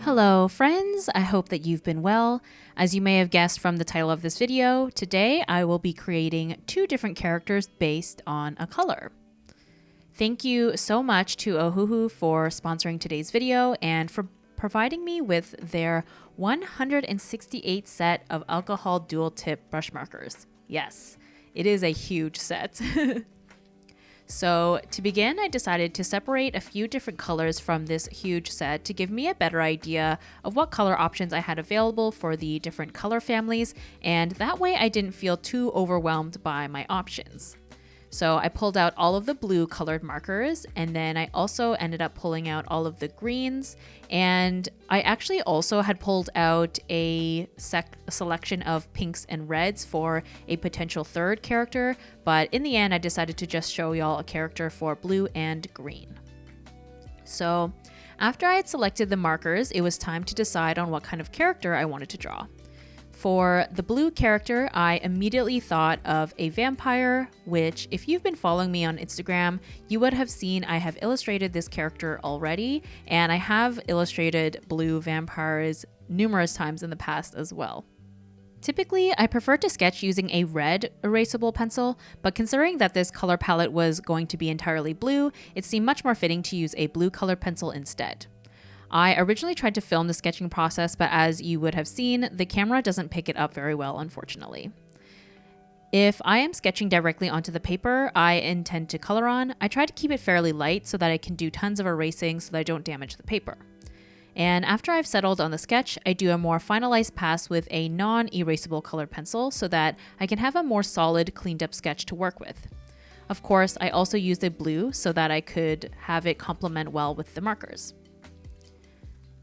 Hello friends, I hope that you've been well. As you may have guessed from the title of this video, today I will be creating two different characters based on a color. Thank you so much to Ohuhu for sponsoring today's video and for providing me with their 168 set of alcohol dual tip brush markers. Yes, it is a huge set. So to begin, I decided to separate a few different colors from this huge set to give me a better idea of what color options I had available for the different color families, and that way I didn't feel too overwhelmed by my options. So I pulled out all of the blue colored markers, and then I also ended up pulling out all of the greens, and I actually also had pulled out a selection of pinks and reds for a potential third character, but in the end I decided to just show y'all a character for blue and green. So after I had selected the markers, it was time to decide on what kind of character I wanted to draw. For the blue character, I immediately thought of a vampire, which if you've been following me on Instagram, you would have seen I have illustrated this character already, and I have illustrated blue vampires numerous times in the past as well. Typically, I prefer to sketch using a red erasable pencil, but considering that this color palette was going to be entirely blue, it seemed much more fitting to use a blue colored pencil instead. I originally tried to film the sketching process, but as you would have seen, the camera doesn't pick it up very well, unfortunately. If I am sketching directly onto the paper I intend to color on, I try to keep it fairly light so that I can do tons of erasing so that I don't damage the paper. And after I've settled on the sketch, I do a more finalized pass with a non-erasable colored pencil so that I can have a more solid, cleaned up sketch to work with. Of course, I also used a blue so that I could have it complement well with the markers.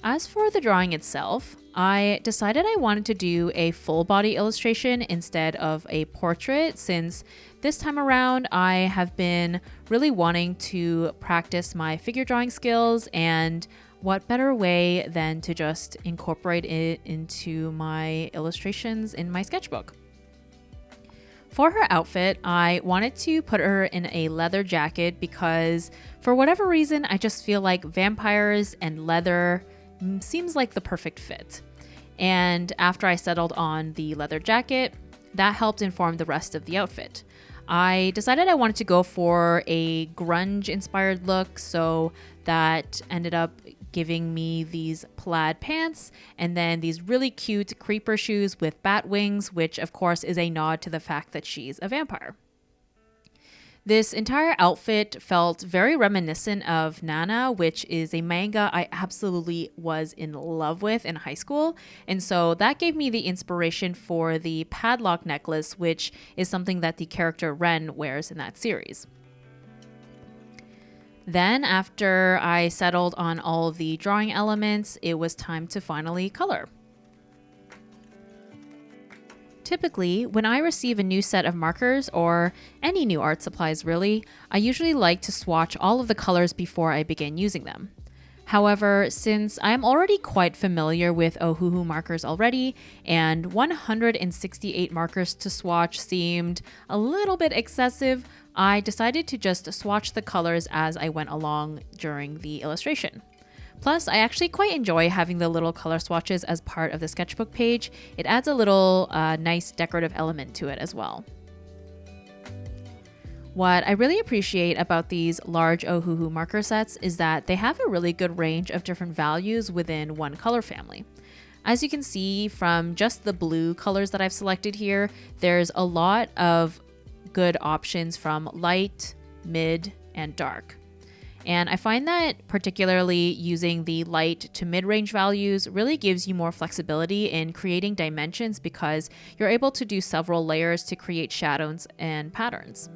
As for the drawing itself, I decided I wanted to do a full body illustration instead of a portrait, since this time around I have been really wanting to practice my figure drawing skills, and what better way than to just incorporate it into my illustrations in my sketchbook. For her outfit, I wanted to put her in a leather jacket because for whatever reason I just feel like vampires and leather seems like the perfect fit. And after I settled on the leather jacket, that helped inform the rest of the outfit. I decided I wanted to go for a grunge inspired look, so that ended up giving me these plaid pants and then these really cute creeper shoes with bat wings, which of course is a nod to the fact that she's a vampire. This entire outfit felt very reminiscent of Nana, which is a manga I absolutely was in love with in high school. And so that gave me the inspiration for the padlock necklace, which is something that the character Ren wears in that series. Then after I settled on all the drawing elements, it was time to finally color. Typically, when I receive a new set of markers, or any new art supplies really, I usually like to swatch all of the colors before I begin using them. However, since I am already quite familiar with Ohuhu markers already, and 168 markers to swatch seemed a little bit excessive, I decided to just swatch the colors as I went along during the illustration. Plus, I actually quite enjoy having the little color swatches as part of the sketchbook page. It adds a little nice decorative element to it as well. What I really appreciate about these large Ohuhu marker sets is that they have a really good range of different values within one color family. As you can see from just the blue colors that I've selected here, there's a lot of good options from light, mid, and dark. And I find that particularly using the light to mid-range values really gives you more flexibility in creating dimensions because you're able to do several layers to create shadows and patterns.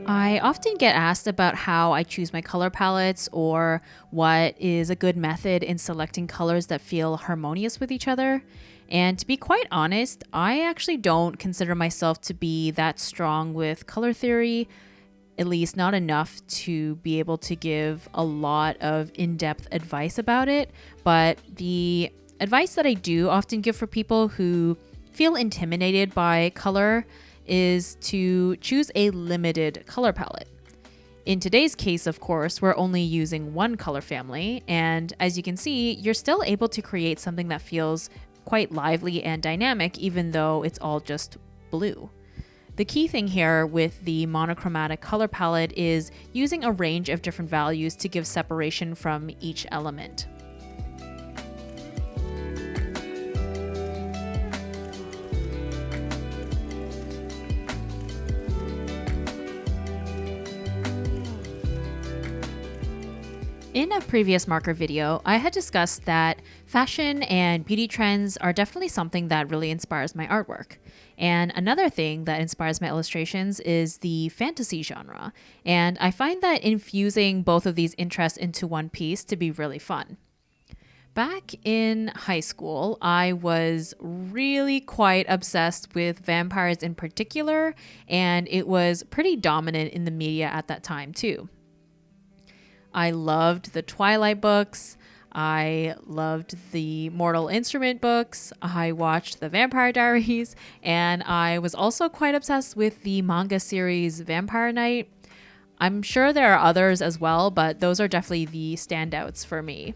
I often get asked about how I choose my color palettes or what is a good method in selecting colors that feel harmonious with each other. And to be quite honest, I actually don't consider myself to be that strong with color theory, at least not enough to be able to give a lot of in-depth advice about it. But the advice that I do often give for people who feel intimidated by color is to choose a limited color palette. In today's case, of course, we're only using one color family, and as you can see, you're still able to create something that feels quite lively and dynamic, even though it's all just blue. The key thing here with the monochromatic color palette is using a range of different values to give separation from each element. In a previous marker video, I had discussed that fashion and beauty trends are definitely something that really inspires my artwork. And another thing that inspires my illustrations is the fantasy genre. And I find that infusing both of these interests into one piece to be really fun. Back in high school, I was really quite obsessed with vampires in particular, and it was pretty dominant in the media at that time too. I loved the Twilight books, I loved the Mortal Instrument books, I watched the Vampire Diaries, and I was also quite obsessed with the manga series Vampire Knight. I'm sure there are others as well, but those are definitely the standouts for me.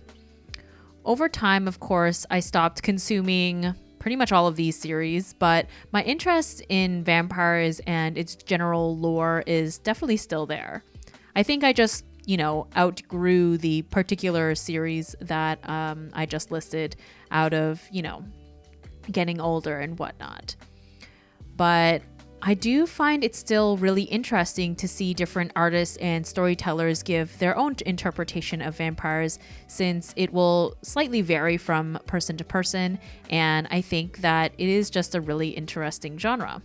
Over time, of course, I stopped consuming pretty much all of these series, but my interest in vampires and its general lore is definitely still there. I think I just outgrew the particular series that I just listed out of, getting older and whatnot. But I do find it still really interesting to see different artists and storytellers give their own interpretation of vampires, since it will slightly vary from person to person, and I think that it is just a really interesting genre.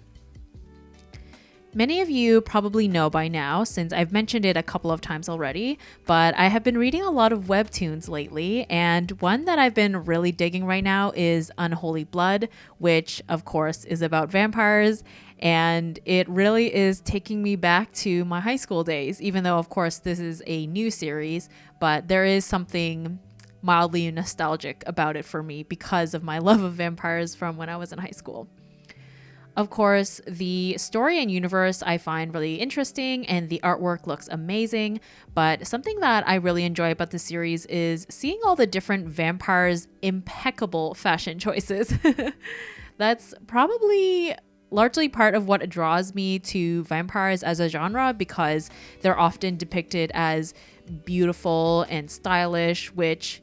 Many of you probably know by now, since I've mentioned it a couple of times already, but I have been reading a lot of webtoons lately, and one that I've been really digging right now is Unholy Blood, which of course is about vampires, and it really is taking me back to my high school days, even though of course this is a new series, but there is something mildly nostalgic about it for me because of my love of vampires from when I was in high school. Of course, the story and universe I find really interesting, and the artwork looks amazing, but something that I really enjoy about the series is seeing all the different vampires' impeccable fashion choices. That's probably largely part of what draws me to vampires as a genre, because they're often depicted as beautiful and stylish, which,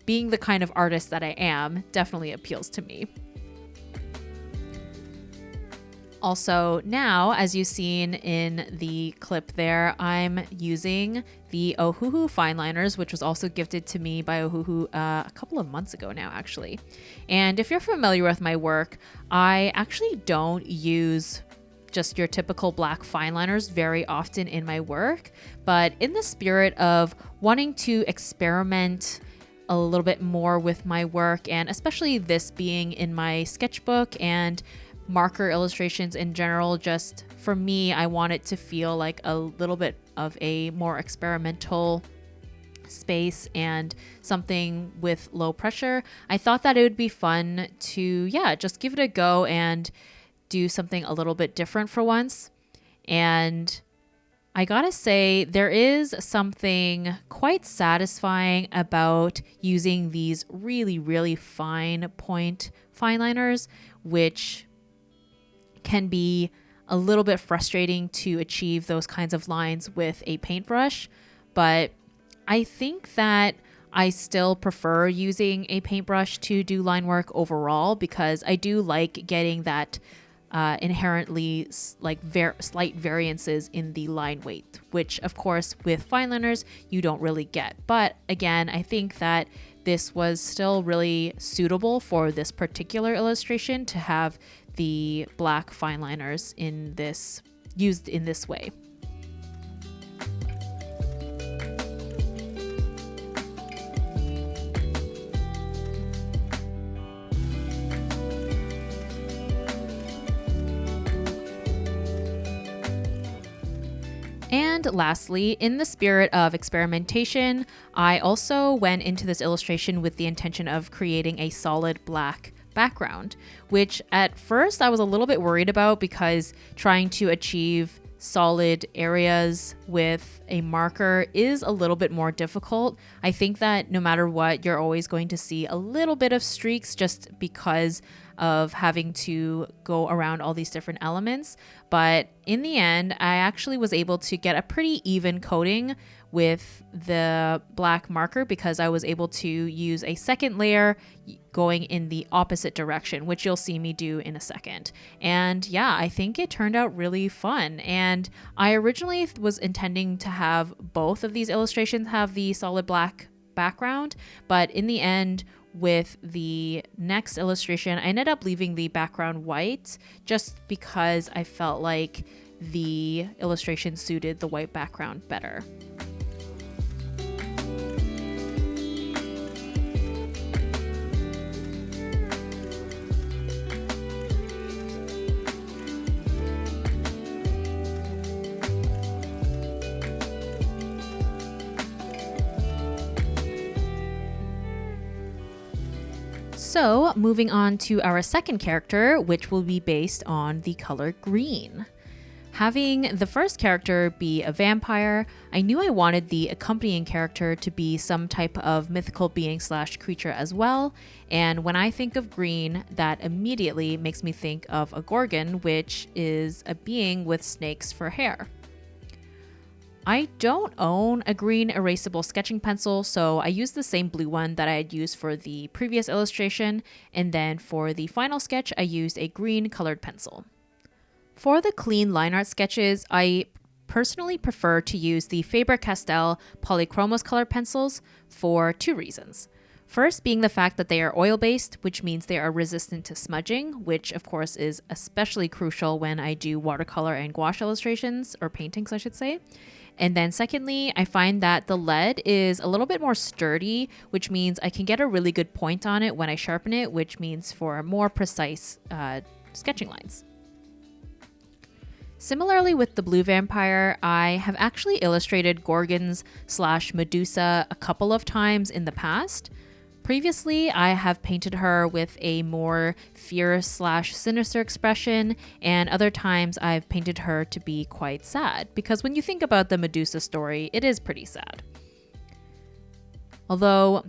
being the kind of artist that I am, definitely appeals to me. Also, now, as you've seen in the clip there, I'm using the Ohuhu fine liners, which was also gifted to me by Ohuhu a couple of months ago now, actually. And if you're familiar with my work, I actually don't use just your typical black fine liners very often in my work, but in the spirit of wanting to experiment a little bit more with my work, and especially this being in my sketchbook and marker illustrations in general, just for me, I want it to feel like a little bit of a more experimental space and something with low pressure. I thought that it would be fun to, just give it a go and do something a little bit different for once. And I gotta say, there is something quite satisfying about using these really, really fine point fine liners, which can be a little bit frustrating to achieve those kinds of lines with a paintbrush. But I think that I still prefer using a paintbrush to do line work overall, because I do like getting that inherently slight variances in the line weight, which of course with fine liners you don't really get. But again, I think that this was still really suitable for this particular illustration to have the black fine liners used in this way. And lastly, in the spirit of experimentation, I also went into this illustration with the intention of creating a solid black background, which at first I was a little bit worried about because trying to achieve solid areas with a marker is a little bit more difficult. I think that no matter what, you're always going to see a little bit of streaks just because of having to go around all these different elements. But in the end, I actually was able to get a pretty even coating with the black marker because I was able to use a second layer going in the opposite direction, which you'll see me do in a second. And yeah, I think it turned out really fun. And I originally was intending to have both of these illustrations have the solid black background, but in the end, with the next illustration, I ended up leaving the background white just because I felt like the illustration suited the white background better. So moving on to our second character, which will be based on the color green. Having the first character be a vampire, I knew I wanted the accompanying character to be some type of mythical being / creature as well. And when I think of green, that immediately makes me think of a gorgon, which is a being with snakes for hair. I don't own a green erasable sketching pencil, so I used the same blue one that I had used for the previous illustration, and then for the final sketch, I used a green colored pencil. For the clean line art sketches, I personally prefer to use the Faber-Castell Polychromos colored pencils for two reasons. First being the fact that they are oil-based, which means they are resistant to smudging, which of course is especially crucial when I do watercolor and gouache illustrations, or paintings I should say. And then secondly, I find that the lead is a little bit more sturdy, which means I can get a really good point on it when I sharpen it, which means for more precise sketching lines. Similarly with the blue vampire, I have actually illustrated gorgons / Medusa a couple of times in the past. Previously, I have painted her with a more fierce / sinister expression, and other times I've painted her to be quite sad, because when you think about the Medusa story, it is pretty sad. Although,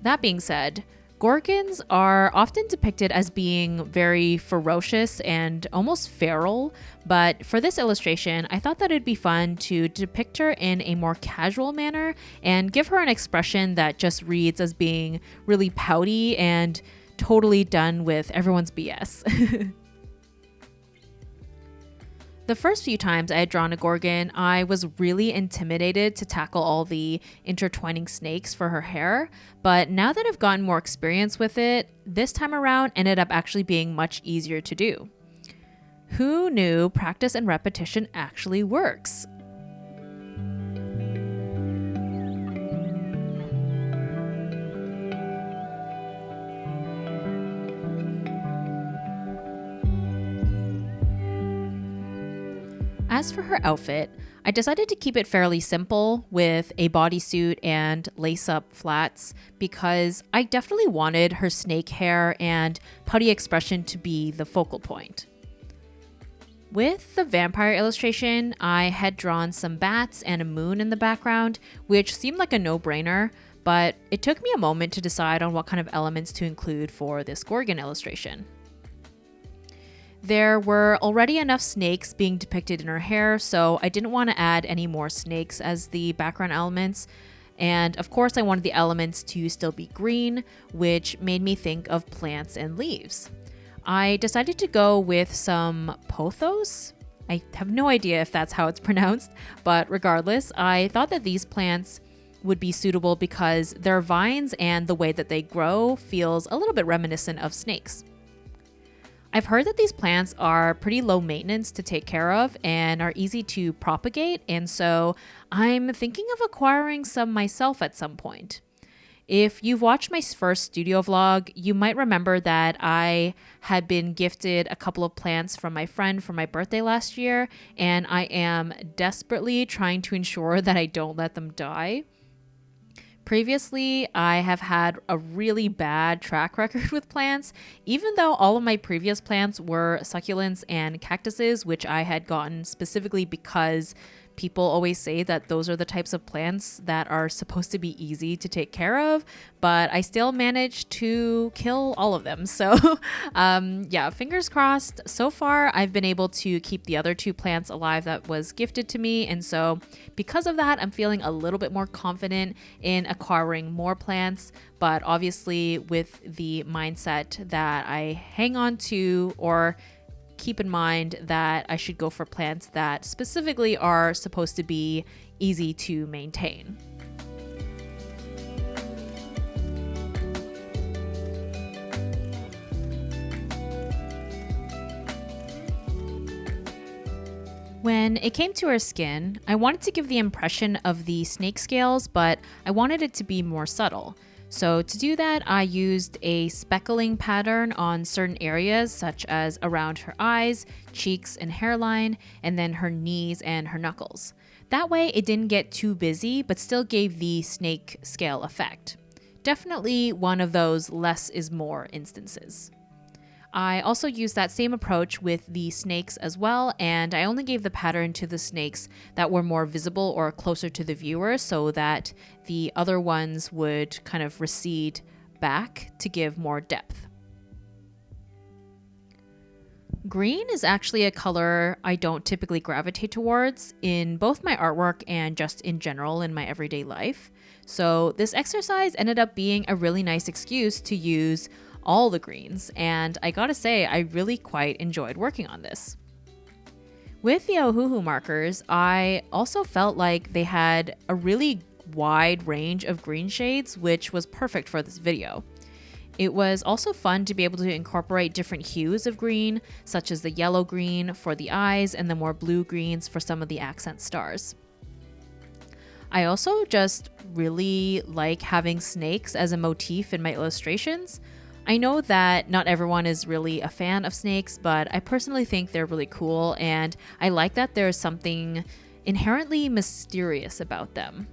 that being said, gorgons are often depicted as being very ferocious and almost feral, but for this illustration, I thought that it'd be fun to depict her in a more casual manner and give her an expression that just reads as being really pouty and totally done with everyone's BS. The first few times I had drawn a gorgon, I was really intimidated to tackle all the intertwining snakes for her hair, but now that I've gotten more experience with it, this time around ended up actually being much easier to do. Who knew practice and repetition actually works? As for her outfit, I decided to keep it fairly simple with a bodysuit and lace-up flats because I definitely wanted her snake hair and putty expression to be the focal point. With the vampire illustration, I had drawn some bats and a moon in the background, which seemed like a no-brainer, but it took me a moment to decide on what kind of elements to include for this gorgon illustration. There were already enough snakes being depicted in her hair, so I didn't want to add any more snakes as the background elements. And of course, I wanted the elements to still be green, which made me think of plants and leaves. I decided to go with some pothos. I have no idea if that's how it's pronounced, but regardless, I thought that these plants would be suitable because their vines and the way that they grow feels a little bit reminiscent of snakes. I've heard that these plants are pretty low maintenance to take care of and are easy to propagate, and so I'm thinking of acquiring some myself at some point. If you've watched my first studio vlog, you might remember that I had been gifted a couple of plants from my friend for my birthday last year, and I am desperately trying to ensure that I don't let them die. Previously, I have had a really bad track record with plants, even though all of my previous plants were succulents and cactuses, which I had gotten specifically because people always say that those are the types of plants that are supposed to be easy to take care of, but I still managed to kill all of them. So yeah, fingers crossed. So far, I've been able to keep the other 2 plants alive that was gifted to me. And so because of that, I'm feeling a little bit more confident in acquiring more plants, but obviously with the mindset that I hang on to or keep in mind that I should go for plants that specifically are supposed to be easy to maintain. When it came to her skin, I wanted to give the impression of the snake scales, but I wanted it to be more subtle. So to do that, I used a speckling pattern on certain areas, such as around her eyes, cheeks, and hairline, and then her knees and her knuckles. That way, it didn't get too busy, but still gave the snake scale effect. Definitely one of those less is more instances. I also used that same approach with the snakes as well, and I only gave the pattern to the snakes that were more visible or closer to the viewer so that the other ones would kind of recede back to give more depth. Green is actually a color I don't typically gravitate towards in both my artwork and just in general in my everyday life. So this exercise ended up being a really nice excuse to use all the greens, and I gotta say, I really quite enjoyed working on this. With the Ohuhu markers, I also felt like they had a really wide range of green shades, which was perfect for this video. It was also fun to be able to incorporate different hues of green, such as the yellow green for the eyes and the more blue greens for some of the accent stars. I also just really like having snakes as a motif in my illustrations. I know that not everyone is really a fan of snakes, but I personally think they're really cool, and I like that there's something inherently mysterious about them.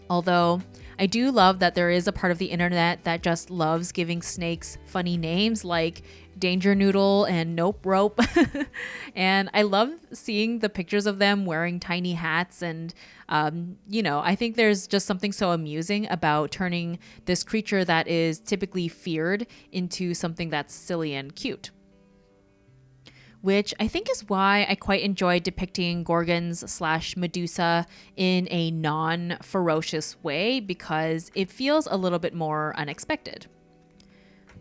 Although I do love that there is a part of the internet that just loves giving snakes funny names like Danger Noodle and Nope Rope. And I love seeing the pictures of them wearing tiny hats. And, I think there's just something so amusing about turning this creature that is typically feared into something that's silly and cute. Which I think is why I quite enjoy depicting gorgons / Medusa in a non-ferocious way, because it feels a little bit more unexpected.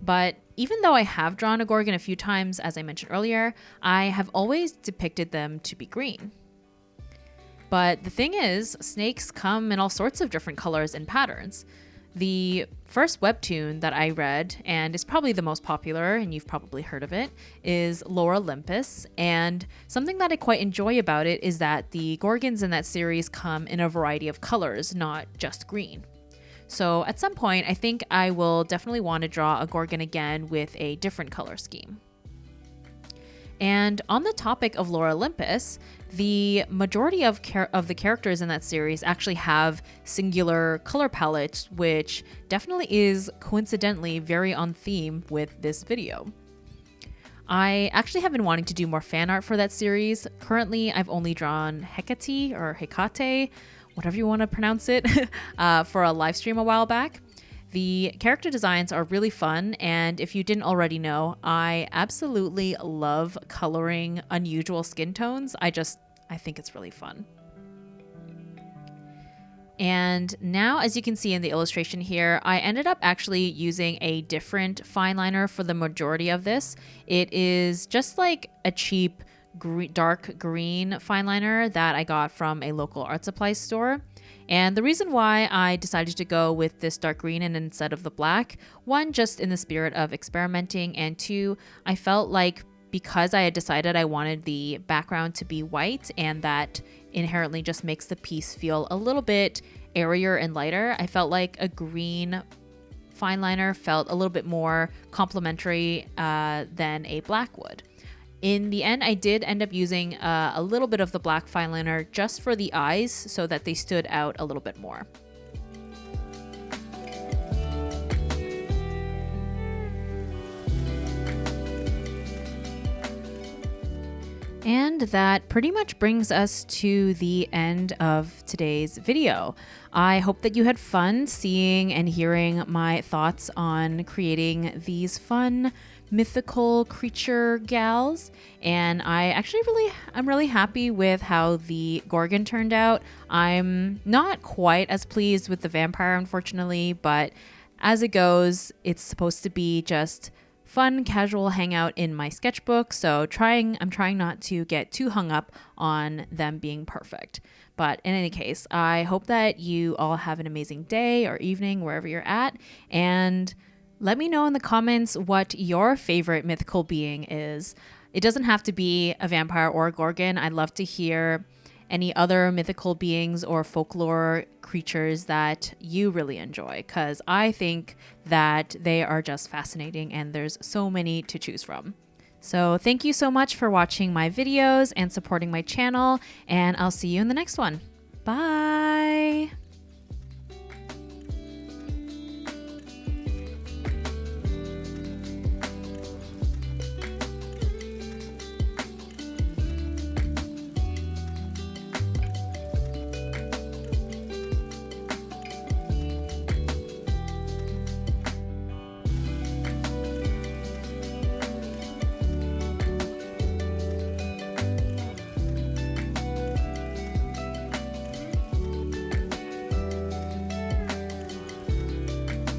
But even though I have drawn a gorgon a few times, as I mentioned earlier, I have always depicted them to be green. But the thing is, snakes come in all sorts of different colors and patterns. The first webtoon that I read, and is probably the most popular, and you've probably heard of it, is Lore Olympus. And something that I quite enjoy about it is that the gorgons in that series come in a variety of colors, not just green. So at some point, I think I will definitely want to draw a gorgon again with a different color scheme. And on the topic of Lore Olympus, the majority of the characters in that series actually have singular color palettes, which definitely is coincidentally very on theme with this video. I actually have been wanting to do more fan art for that series. Currently, I've only drawn Hecate or Hecate, whatever you want to pronounce it, for a live stream a while back. The character designs are really fun, and if you didn't already know, I absolutely love coloring unusual skin tones. I think it's really fun. And now, as you can see in the illustration here, I ended up actually using a different fine liner for the majority of this. It is just like a cheap dark green fine liner that I got from a local art supply store. And the reason why I decided to go with this dark green and instead of the black, one, just in the spirit of experimenting, and two, I felt like because I had decided I wanted the background to be white, and that inherently just makes the piece feel a little bit airier and lighter, I felt like a green fine liner felt a little bit more complementary than a black would. In the end, I did end up using a little bit of the black fine liner just for the eyes so that they stood out a little bit more. And that pretty much brings us to the end of today's video. I hope that you had fun seeing and hearing my thoughts on creating these fun mythical creature gals. And I'm really happy with how the gorgon turned out. I'm not quite as pleased with the vampire, unfortunately, but as it goes, it's supposed to be just fun, casual hangout in my sketchbook. So I'm trying not to get too hung up on them being perfect. But in any case, I hope that you all have an amazing day or evening wherever you're at. And let me know in the comments what your favorite mythical being is. It doesn't have to be a vampire or a gorgon. I'd love to hear any other mythical beings or folklore creatures that you really enjoy, because I think that they are just fascinating and there's so many to choose from. So thank you so much for watching my videos and supporting my channel, and I'll see you in the next one. Bye!